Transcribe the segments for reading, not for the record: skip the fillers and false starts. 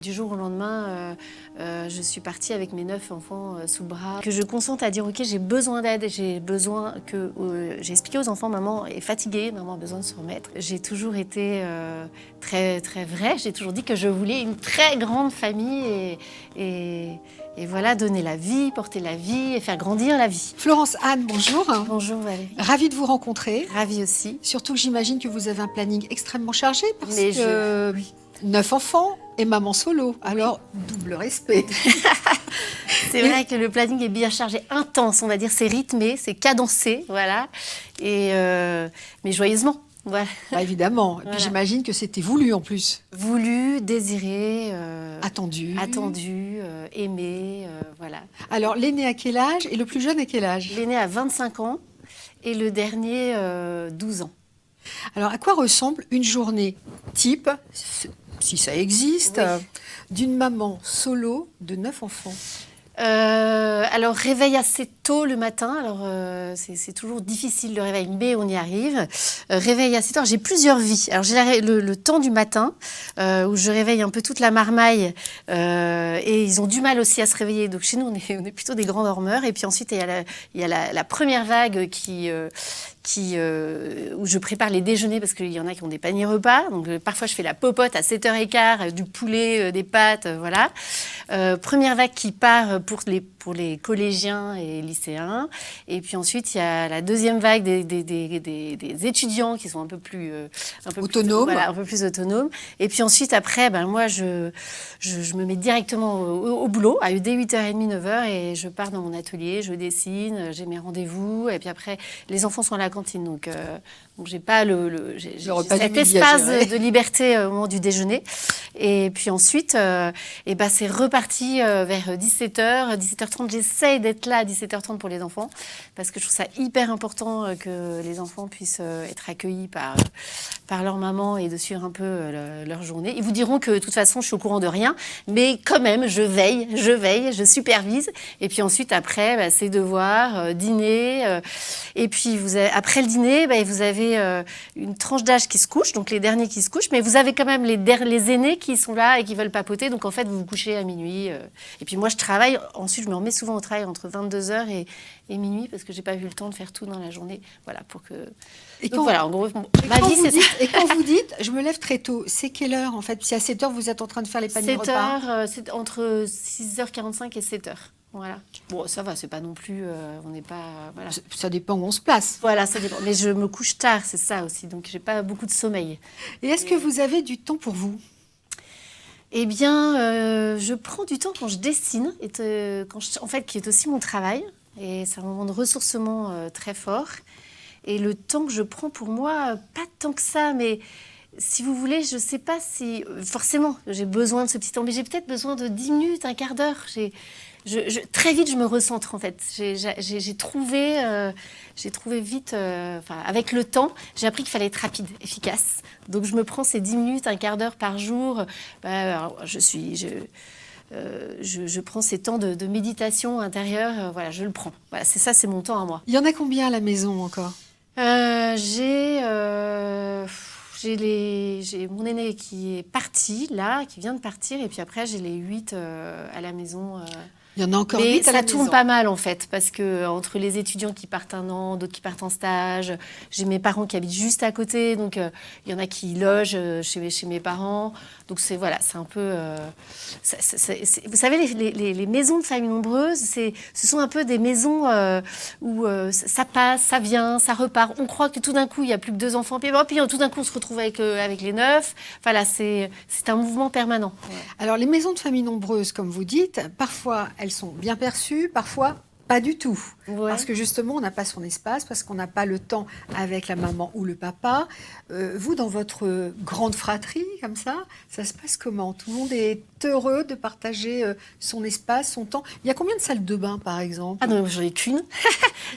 Du jour au lendemain, je suis partie avec mes 9 enfants sous le bras. Que je consente à dire ok, j'ai besoin d'aide, j'ai expliqué aux enfants, maman est fatiguée, maman a besoin de se remettre. J'ai toujours été très très vraie, j'ai toujours dit que je voulais une très grande famille et voilà, donner la vie, porter la vie et faire grandir la vie. Florence Anne, bonjour. Bonjour Valérie. Ravie de vous rencontrer. Ravie aussi. Surtout que j'imagine que vous avez un planning extrêmement chargé parce Mais que 9 enfants et maman solo, alors double respect. C'est vrai que le planning est bien chargé, intense, on va dire, c'est rythmé, c'est cadencé, voilà, mais joyeusement, voilà. Bah, évidemment, et Voilà. puis j'imagine que c'était voulu en plus. Voulu, désiré, Attendu. aimé, voilà. Alors l'aîné à quel âge et le plus jeune à quel âge? L'aîné a 25 ans et le dernier 12 ans. Alors à quoi ressemble une journée type, si ça existe, Oui. d'une maman solo de 9 enfants? Alors, réveil assez tôt le matin. Alors, c'est toujours difficile le réveil, mais on y arrive. Réveil assez tôt. Alors, j'ai plusieurs vies. Alors, j'ai le temps du matin où je réveille un peu toute la marmaille et ils ont du mal aussi à se réveiller. Donc, chez nous, on est plutôt des grands dormeurs. Et puis ensuite, il y a la première vague où je prépare les déjeuners parce qu'il y en a qui ont des paniers repas. Donc, parfois, je fais la popote à 7h15, du poulet, des pâtes, voilà. Première vague qui part pour les collégiens et lycéens. Et puis ensuite, il y a la deuxième vague des étudiants qui sont un peu plus Autonomes. Voilà, un peu plus autonomes. Et puis ensuite, après, moi, je me mets directement au boulot, dès 8h30, 9h, et je pars dans mon atelier, je dessine, j'ai mes rendez-vous. Et puis après, les enfants sont à la cantine, donc j'ai pas j'ai cet espace de liberté au moment du déjeuner. Et puis ensuite, c'est reparti vers 17h, 17h30. J'essaye d'être là à 17h30 pour les enfants parce que je trouve ça hyper important que les enfants puissent être accueillis par leur maman et de suivre un peu leur journée. Ils vous diront que de toute façon, je suis au courant de rien, mais quand même, je veille, je supervise. Et puis ensuite, après, c'est devoir, dîner. Et puis, après le dîner, vous avez une tranche d'âge qui se couche, donc les derniers qui se couchent, mais vous avez quand même les aînés qui sont là et qui veulent papoter. Donc en fait, vous vous couchez à minuit. Et puis moi, je travaille. Ensuite, je me remets souvent au travail entre 22h et minuit parce que j'ai pas eu le temps de faire tout dans la journée. Voilà, pour que... Donc voilà, en gros, ma vie, c'est ça. Et quand vous dites, je me lève très tôt, c'est quelle heure en fait? Si à 7h, vous êtes en train de faire les paniers repas? 7h, c'est entre 6h45 et 7h. Voilà. Bon, ça va, c'est pas non plus... on n'est pas... Voilà. Ça dépend où on se place. Voilà, ça dépend. Mais je me couche tard, c'est ça aussi. Donc, j'ai pas beaucoup de sommeil. Et est-ce que vous avez du temps pour vous? Eh bien, je prends du temps quand je dessine, en fait, qui est aussi mon travail. Et c'est un moment de ressourcement très fort. Et le temps que je prends pour moi, pas tant que ça, mais si vous voulez, je ne sais pas si... Forcément, j'ai besoin de ce petit temps, mais j'ai peut-être besoin de 10 minutes, un quart d'heure. Très vite, je me recentre, en fait. J'ai trouvé vite... avec le temps, j'ai appris qu'il fallait être rapide, efficace. Donc, je me prends ces 10 minutes, un quart d'heure par jour. Je prends ces temps de méditation intérieure. Voilà, je le prends. Voilà, c'est mon temps à moi. Il y en a combien à la maison encore? J'ai mon aîné qui est parti, là, qui vient de partir. Et puis après, j'ai les 8 à la maison. Il y en a encore Mais 8 à la ça maison. tourne pas mal en fait, parce que entre les étudiants qui partent un an, d'autres qui partent en stage, j'ai mes parents qui habitent juste à côté, donc il y en a qui logent chez mes parents. Donc c'est un peu... vous savez, les maisons de famille nombreuses, ce sont un peu des maisons où ça passe, ça vient, ça repart. On croit que tout d'un coup, il n'y a plus que 2 enfants, puis tout d'un coup, on se retrouve avec les 9. Voilà, c'est un mouvement permanent. Ouais. Alors, les maisons de famille nombreuses, comme vous dites, parfois, elles sont bien perçues, parfois pas du tout. Ouais. Parce que justement, on n'a pas son espace, parce qu'on n'a pas le temps avec la maman ou le papa. Vous, dans votre grande fratrie, comme ça se passe comment? Tout le monde est heureux de partager son espace, son temps. Il y a combien de salles de bain, par exemple? Ah non, j'en ai qu'une.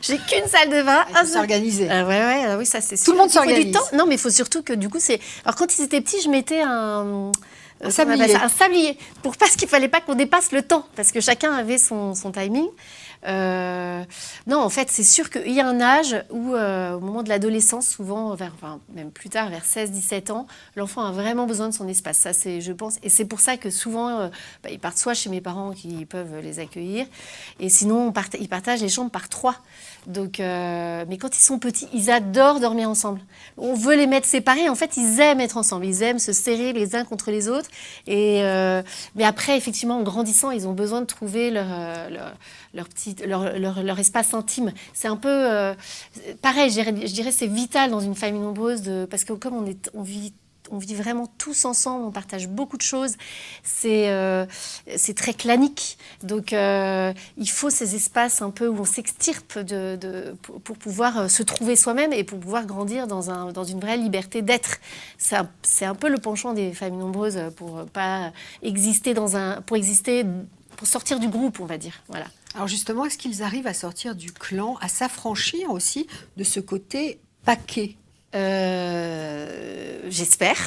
J'ai qu'une salle de bain. Il faut s'organiser. Oui, ça c'est sûr. Tout le monde s'organise. Il faut du temps. Non, mais il faut surtout que du coup, c'est... Alors, quand ils étaient petits, je mettais un sablier. Un sablier, parce qu'il fallait pas qu'on dépasse le temps, parce que chacun avait son timing. Non, en fait, c'est sûr qu'il y a un âge où, au moment de l'adolescence, souvent, même plus tard, vers 16-17 ans, l'enfant a vraiment besoin de son espace. Ça, c'est, je pense, et c'est pour ça que souvent, ils partent soit chez mes parents qui peuvent les accueillir, et sinon, ils partagent les chambres par 3. Donc, mais quand ils sont petits, ils adorent dormir ensemble. On veut les mettre séparés. En fait, ils aiment être ensemble. Ils aiment se serrer les uns contre les autres. Mais après, effectivement, en grandissant, ils ont besoin de trouver leur espace intime. C'est un peu pareil. Je dirais, c'est vital dans une famille nombreuse parce que comme on vit vraiment tous ensemble, on partage beaucoup de choses. C'est très clanique. Donc, il faut ces espaces un peu où on s'extirpe pour pouvoir se trouver soi-même et pour pouvoir grandir dans une vraie liberté d'être. C'est un peu le penchant des familles nombreuses pour pas exister pour sortir du groupe, on va dire. Voilà. Alors justement, est-ce qu'ils arrivent à sortir du clan, à s'affranchir aussi de ce côté paquet? J'espère.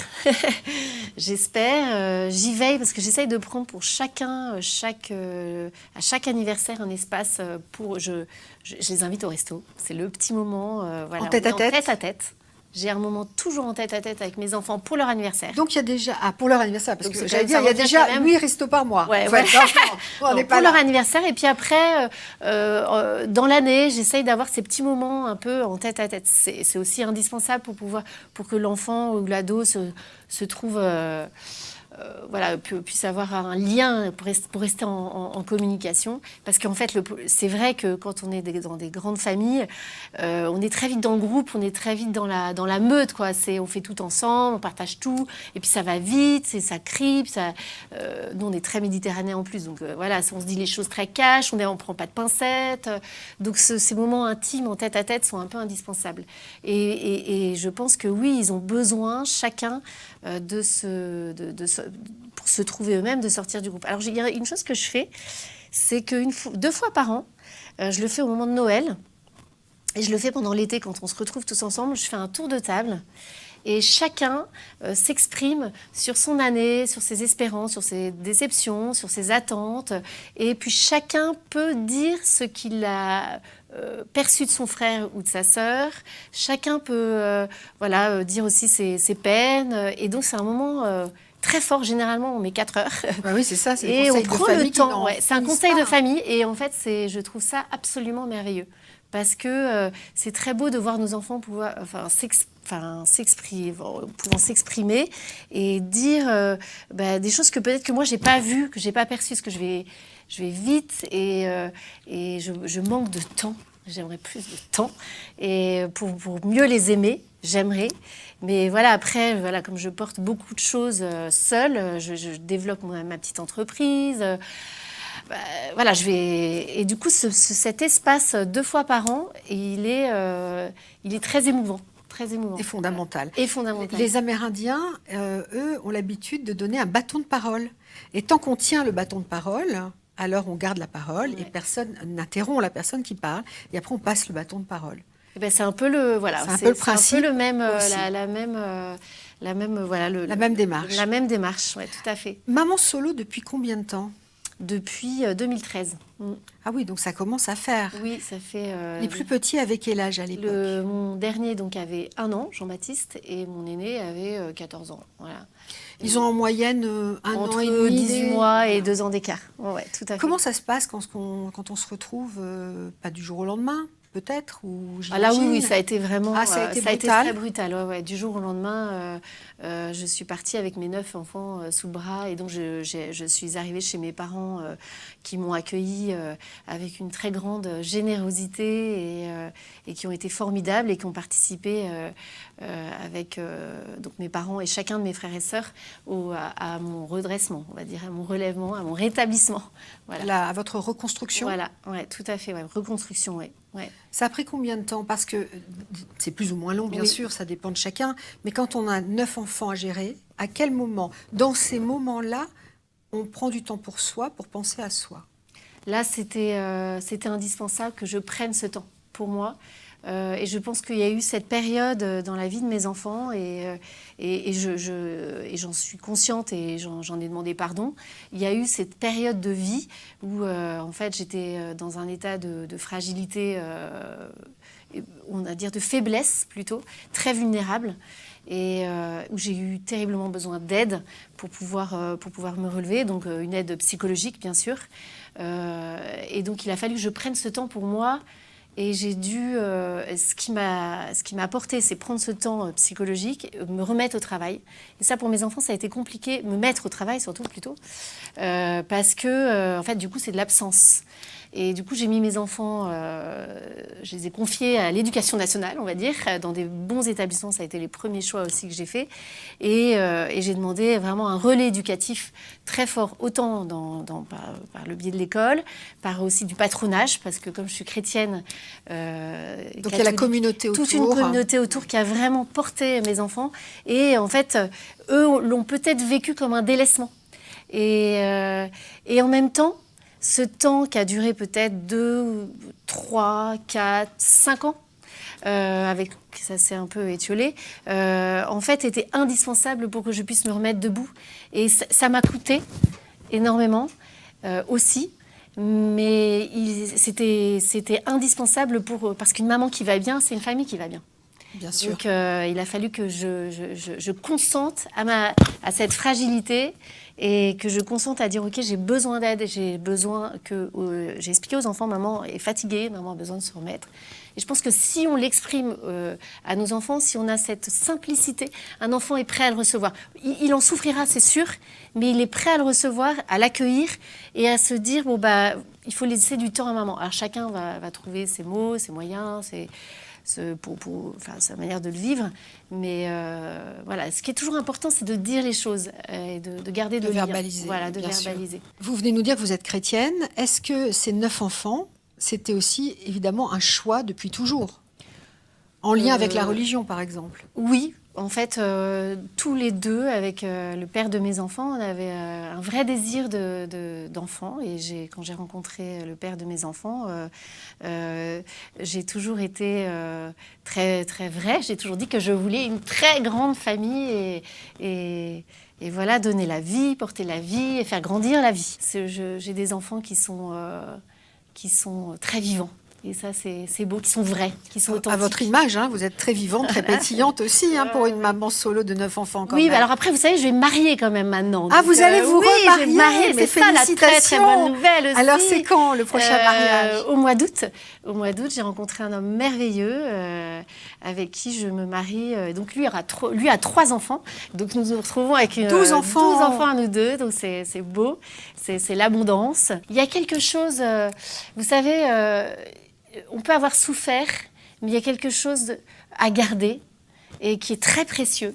J'espère. J'y veille parce que j'essaye de prendre pour chacun, à chaque anniversaire, un espace pour. Je les invite au resto. C'est le petit moment. Voilà, en tête à tête. En tête à tête. J'ai un moment toujours en tête à tête avec mes enfants pour leur anniversaire. Donc il y a déjà pour leur anniversaire parce donc, que j'allais dire il y a déjà 8 restos par mois. Ouais, ouais. On n'est pas pour leur anniversaire et puis après dans l'année j'essaye d'avoir ces petits moments un peu en tête à tête. C'est aussi indispensable pour que l'enfant ou l'ado se trouve voilà, puisse avoir un lien pour rester en communication. Parce qu'en fait, c'est vrai que quand on est dans des grandes familles, on est très vite dans le groupe, on est très vite dans la meute, quoi. On fait tout ensemble, on partage tout, et puis ça va vite, ça crie. Nous, on est très méditerranéens en plus, donc voilà, on se dit les choses très cash, on ne prend pas de pincettes. Donc ces moments intimes en tête à tête sont un peu indispensables. Et je pense que oui, ils ont besoin, chacun, pour se trouver eux-mêmes, de sortir du groupe. Alors, il y a une chose que je fais, c'est que 2 fois par an, je le fais au moment de Noël, et je le fais pendant l'été quand on se retrouve tous ensemble. Je fais un tour de table, et chacun s'exprime sur son année, sur ses espérances, sur ses déceptions, sur ses attentes, et puis chacun peut dire ce qu'il a perçu de son frère ou de sa sœur. Chacun peut dire aussi ses peines. Et donc, c'est un moment très fort. Généralement, on met 4 heures. Bah oui, c'est ça. C'est et on prend le temps. Ouais, c'est un conseil de famille. Et en fait, je trouve ça absolument merveilleux. Parce que c'est très beau de voir nos enfants pouvoir s'exprimer et dire des choses que peut-être que moi, j'ai pas vues, que j'ai pas perçues. Parce que je vais vite et je manque de temps. J'aimerais plus de temps et pour mieux les aimer, j'aimerais. Mais voilà, après, comme je porte beaucoup de choses seule, je développe ma petite entreprise. Et du coup, cet espace 2 fois par an, il est très émouvant. Très émouvant. Et fondamental. Et fondamental. Les Amérindiens, eux, ont l'habitude de donner un bâton de parole. Et tant qu'on tient le bâton de parole, alors on garde la parole et personne n'interrompt la personne qui parle. Et après, on passe le bâton de parole. C'est un peu le principe. C'est un peu le même, la même démarche. La même démarche, ouais, tout à fait. Maman solo depuis combien de temps? Depuis 2013. Ah oui, donc ça commence à faire. Oui, ça fait... Les plus petits avaient quel âge à l'époque? Mon dernier donc, avait 1 an, Jean-Baptiste, et mon aîné avait 14 ans. Voilà. Ils ont en moyenne entre 1 an et demi, 18 mois et 2 ans d'écart. Ouais, tout à fait. Comment ça se passe quand on se retrouve, pas du jour au lendemain peut-être ou là oui, ça a été vraiment ça a été très brutal. Ouais. Du jour au lendemain, je suis partie avec mes 9 enfants sous le bras et donc je suis arrivée chez mes parents qui m'ont accueillie avec une très grande générosité et qui ont été formidables et qui ont participé avec donc mes parents et chacun de mes frères et sœurs à mon redressement, on va dire, à mon relèvement, à mon rétablissement. Voilà. À votre reconstruction. Voilà, ouais, tout à fait, ouais. Reconstruction, ouais. Ouais. Ça a pris combien de temps? Parce que c'est plus ou moins long, bien sûr, ça dépend de chacun. Mais quand on a 9 enfants à gérer, à quel moment, dans ces moments-là, on prend du temps pour soi, pour penser à soi? Là, c'était indispensable que je prenne ce temps pour moi. Et je pense qu'il y a eu cette période dans la vie de mes enfants et j'en suis consciente et j'en ai demandé pardon. Il y a eu cette période de vie où en fait j'étais dans un état de fragilité, on va dire de faiblesse plutôt, très vulnérable. Et où j'ai eu terriblement besoin d'aide pour pouvoir me relever, donc une aide psychologique bien sûr. Et donc il a fallu que je prenne ce temps pour moi. Et j'ai dû, ce qui m'a apporté, c'est prendre ce temps psychologique, me remettre au travail. Et ça, pour mes enfants, ça a été compliqué, me mettre au travail surtout plutôt, parce que, en fait, du coup, c'est de l'absence. Et du coup, j'ai mis mes enfants, je les ai confiés à l'éducation nationale, on va dire, dans des bons établissements. Ça a été les premiers choix aussi que j'ai faits. Et j'ai demandé vraiment un relais éducatif très fort, autant par le biais de l'école, par aussi du patronage, parce que comme je suis chrétienne... donc il y a la communauté autour. Toute une communauté autour qui a vraiment porté mes enfants. Et en fait, eux l'ont peut-être vécu comme un délaissement. Et en même temps, ce temps qui a duré peut-être 2, 3, 4, 5 ans, avec ça s'est un peu étiolé, en fait était indispensable pour que je puisse me remettre debout. Et ça m'a coûté énormément aussi, mais c'était indispensable parce qu'une maman qui va bien, c'est une famille qui va bien. Bien sûr. Donc il a fallu que je consente à cette fragilité et que je consente à dire ok, j'ai besoin d'aide, j'ai expliqué aux enfants, maman est fatiguée, maman a besoin de se remettre. Et je pense que si on l'exprime à nos enfants, si on a cette simplicité, un enfant est prêt à le recevoir. Il en souffrira, c'est sûr, mais il est prêt à le recevoir, à l'accueillir et à se dire bon bah il faut laisser du temps à maman. Alors chacun va trouver ses mots, ses moyens, sa manière de le vivre. Mais voilà, ce qui est toujours important, c'est de dire les choses et de garder de verbaliser. Voilà, de verbaliser. Sûr. Vous venez nous dire que vous êtes chrétienne. Est-ce que ces 9 enfants, c'était aussi évidemment un choix depuis toujours, en lien avec la religion, par exemple? Oui. En fait, tous les deux, avec le père de mes enfants, on avait un vrai désir d'enfant. Et quand j'ai rencontré le père de mes enfants, j'ai toujours été très, très vraie. J'ai toujours dit que je voulais une très grande famille et voilà, donner la vie, porter la vie et faire grandir la vie. J'ai des enfants qui sont très vivants. Et ça, c'est beau, qui sont vrais, qui sont authentiques. À votre image, hein, vous êtes très vivante, très pétillante aussi, hein, pour une maman solo de 9 enfants. Oui, alors après, vous savez, je vais me marier quand même maintenant. Ah, donc, vous allez vous remarier? Oui, je vais me marier, c'est ça la très très bonne nouvelle aussi. Alors, c'est quand le prochain mariage? Au mois d'août. Au mois d'août, j'ai rencontré un homme merveilleux avec qui je me marie. Donc, lui a 3 enfants. Donc, nous nous retrouvons avec 12 enfants. 12 enfants à nous deux. Donc, c'est beau. C'est l'abondance. Il y a quelque chose, vous savez... on peut avoir souffert, mais il y a quelque chose à garder et qui est très précieux,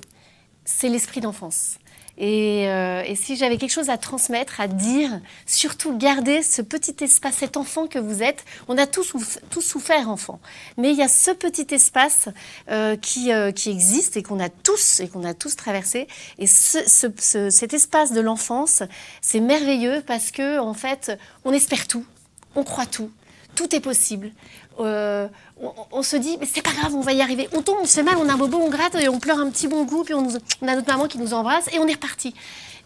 c'est l'esprit d'enfance. Et si j'avais quelque chose à transmettre, à dire, surtout garder ce petit espace, cet enfant que vous êtes. On a tous souffert enfant, mais il y a ce petit espace qui existe et qu'on a tous traversé. Et cet espace de l'enfance, c'est merveilleux parce que en fait, on espère tout, on croit tout. Tout est possible. On se dit, mais c'est pas grave, on va y arriver. On tombe, on se fait mal, on a un bobo, on gratte, et on pleure un petit bon coup, puis on a notre maman qui nous embrasse, et on est reparti.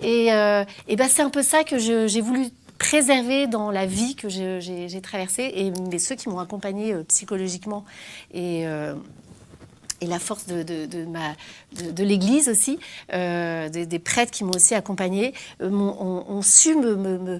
Et ben, c'est un peu ça que j'ai voulu préserver dans la vie que j'ai traversée, mais ceux qui m'ont accompagnée psychologiquement et la force de l'Église aussi, des prêtres qui m'ont aussi accompagnée, ont su me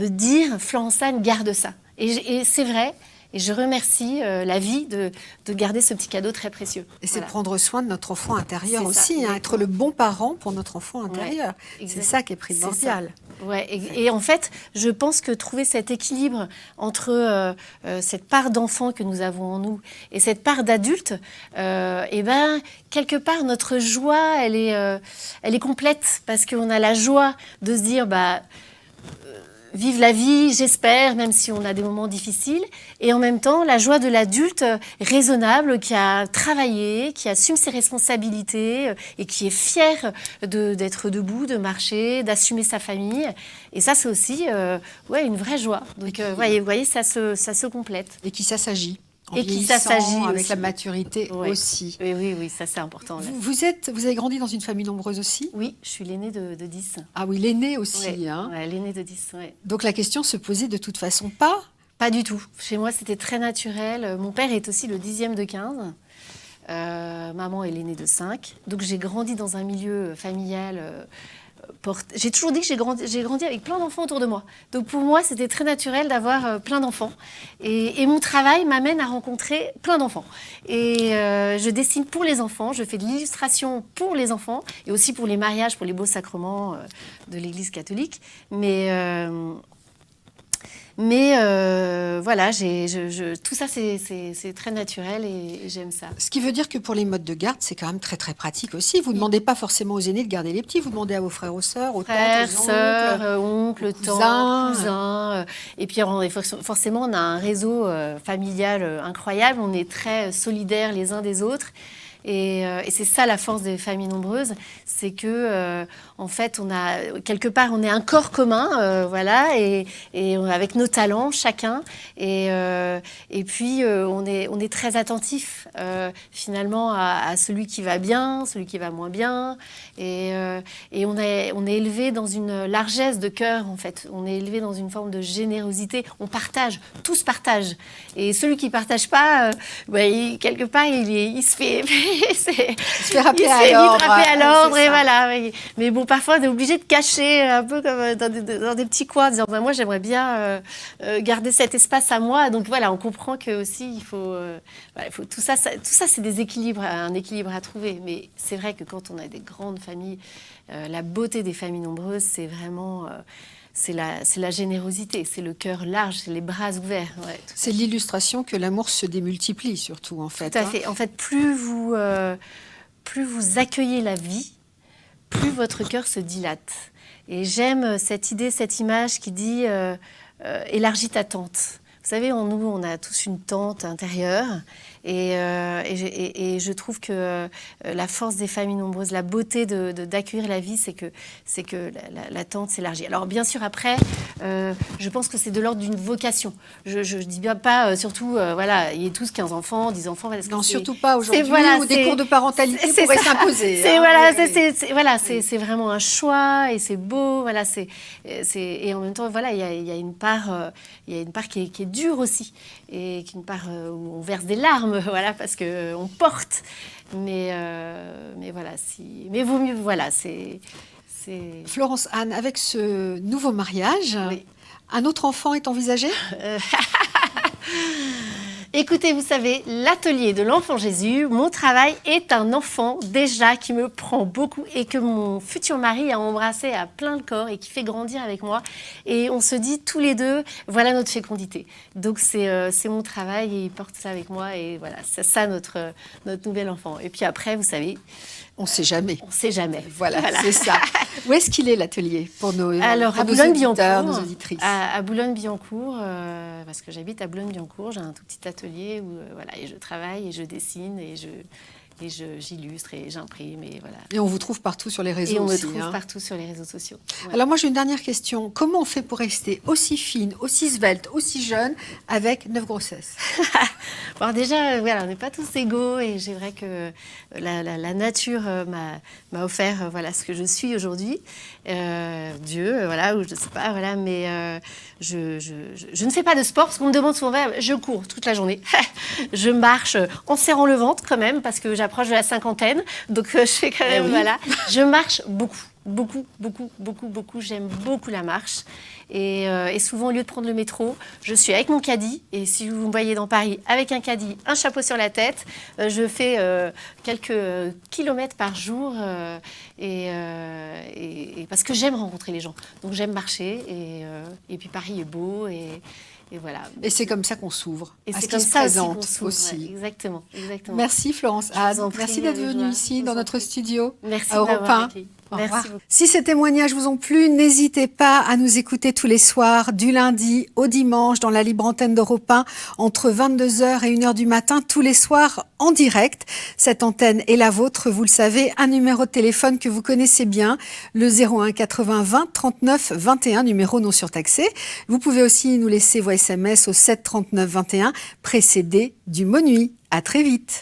dire, Florence Anne, garde ça. Et c'est vrai, et je remercie la vie de garder ce petit cadeau très précieux. Et c'est prendre soin de notre enfant intérieur aussi, hein, être le bon parent pour notre enfant intérieur. Ouais, c'est ça qui est primordial. Ouais, et en fait, je pense que trouver cet équilibre entre cette part d'enfant que nous avons en nous et cette part d'adulte, et ben, quelque part, notre joie, elle est complète parce qu'on a la joie de se dire, vive la vie, j'espère, même si on a des moments difficiles. Et en même temps, la joie de l'adulte raisonnable qui a travaillé, qui assume ses responsabilités et qui est fier d'être debout, de marcher, d'assumer sa famille. Et ça, c'est aussi une vraie joie. Donc, vous voyez, ça se complète. Et qui s'assagit en Et qui, ça vieillissant, s'agit avec aussi. la maturité Ouais. aussi. Oui, ça c'est important. Là. Vous avez grandi dans une famille nombreuse aussi? Oui, je suis l'aînée de 10. Ah oui, l'aîné aussi. Ouais, Hein. ouais, l'aînée de 10, ouais. Donc la question se posait de toute façon pas. Pas du tout. Chez moi, c'était très naturel. Mon père est aussi le 10e de 15. Maman est l'aînée de 5. Donc j'ai grandi dans un milieu familial. J'ai toujours dit que j'ai grandi avec plein d'enfants autour de moi. Donc pour moi, c'était très naturel d'avoir plein d'enfants. Et mon travail m'amène à rencontrer plein d'enfants. Et je dessine pour les enfants, je fais de l'illustration pour les enfants et aussi pour les mariages, pour les beaux sacrements de l'Église catholique. Mais voilà, tout ça, c'est très naturel et j'aime ça. Ce qui veut dire que pour les modes de garde, c'est quand même très très pratique aussi. Vous ne demandez pas forcément aux aînés de garder les petits, vous demandez à vos frères, aux sœurs, aux Frères, tantes, aux sœurs, oncles. oncles, tantes, cousins. Et puis forcément, on a un réseau familial incroyable. On est très solidaires les uns des autres. Et c'est ça la force des familles nombreuses, c'est que en fait on a quelque part on est un corps commun, voilà, et avec nos talents chacun, et puis on est très attentif finalement à celui qui va bien, celui qui va moins bien, et on est élevé dans une largesse de cœur en fait, on est élevé dans une forme de générosité, on partage, tous partagent, et celui qui partage pas, quelque part il se fait il se fait rappeler à l'ordre et voilà. Mais bon, parfois, on est obligé de cacher un peu comme dans des petits coins, en disant moi, j'aimerais bien garder cet espace à moi. Donc voilà, on comprend que aussi il faut tout ça, c'est des équilibres, un équilibre à trouver. Mais c'est vrai que quand on a des grandes familles, la beauté des familles nombreuses, c'est vraiment c'est la générosité, c'est le cœur large, c'est les bras ouverts. Ouais, c'est l'illustration que l'amour se démultiplie, surtout, en fait. Tout à fait. En fait, plus vous accueillez la vie, plus votre cœur se dilate. Et j'aime cette idée, cette image qui dit élargis ta tente. Vous savez, nous, on a tous une tente intérieure. Et je trouve que la force des familles nombreuses, la beauté d'accueillir la vie, c'est que la tente s'élargit. Alors bien sûr, après, je pense que c'est de l'ordre d'une vocation. Je dis bien pas, surtout, voilà, il y a tous 15 enfants, 10 enfants. Non, surtout pas aujourd'hui, où des cours de parentalité pourraient s'imposer. C'est vraiment un choix et c'est beau. Voilà, et en même temps, voilà, il y a une part qui est dure aussi, et une part où on verse des larmes. Voilà, parce qu'on porte. Mais voilà, mais vaut mieux, voilà, c'est... Florence Anne, avec ce nouveau mariage, oui. Un autre enfant est envisagé? Écoutez, vous savez, l'atelier de l'enfant Jésus, mon travail est un enfant déjà qui me prend beaucoup et que mon futur mari a embrassé à plein le corps et qui fait grandir avec moi. Et on se dit tous les deux, voilà notre fécondité. Donc c'est mon travail et il porte ça avec moi et voilà, c'est ça notre nouvel enfant. Et puis après, vous savez... On ne sait jamais. On ne sait jamais. Voilà. C'est ça. Où est-ce qu'il est l'atelier pour nos à Boulogne-Billancourt, nos auditrices? À Boulogne-Billancourt, parce que j'habite à Boulogne-Billancourt, j'ai un tout petit atelier où voilà, et je travaille et je dessine et j'illustre et j'imprime et voilà. Et on vous trouve partout sur les réseaux Et aussi. on me trouve partout sur les réseaux sociaux. Ouais. Alors moi j'ai une dernière question. Comment on fait pour rester aussi fine, aussi svelte, aussi jeune avec 9 grossesses? Alors déjà, voilà, on n'est pas tous égaux et c'est vrai que la nature m'a offert voilà ce que je suis aujourd'hui. Dieu, voilà, ou je ne sais pas, voilà, mais je ne fais pas de sport parce qu'on me demande souvent, je cours toute la journée. Je marche en serrant le ventre quand même parce que j'approche de la cinquantaine, donc je fais quand même, voilà. Je marche beaucoup. J'aime beaucoup la marche. Et souvent, au lieu de prendre le métro, je suis avec mon caddie. Et si vous me voyez dans Paris avec un caddie, un chapeau sur la tête, je fais quelques kilomètres par jour. Et parce que j'aime rencontrer les gens. Donc j'aime marcher. Et puis Paris est beau. Et voilà. Et c'est comme ça qu'on s'ouvre. Et c'est comme ça aussi. Ouais, exactement. Merci Florence Anne. Merci d'être venue ici dans notre studio. Merci à Europe 1. Au Merci revoir. beaucoup. Si ces témoignages vous ont plu, n'hésitez pas à nous écouter tous les soirs, du lundi au dimanche, dans la libre antenne d'Europe 1, entre 22h et 1h du matin, tous les soirs en direct. Cette antenne est la vôtre, vous le savez, un numéro de téléphone que vous connaissez bien, le 01 80 20 39 21, numéro non surtaxé. Vous pouvez aussi nous laisser vos SMS au 7 39 21, précédé du mot nuit. À très vite.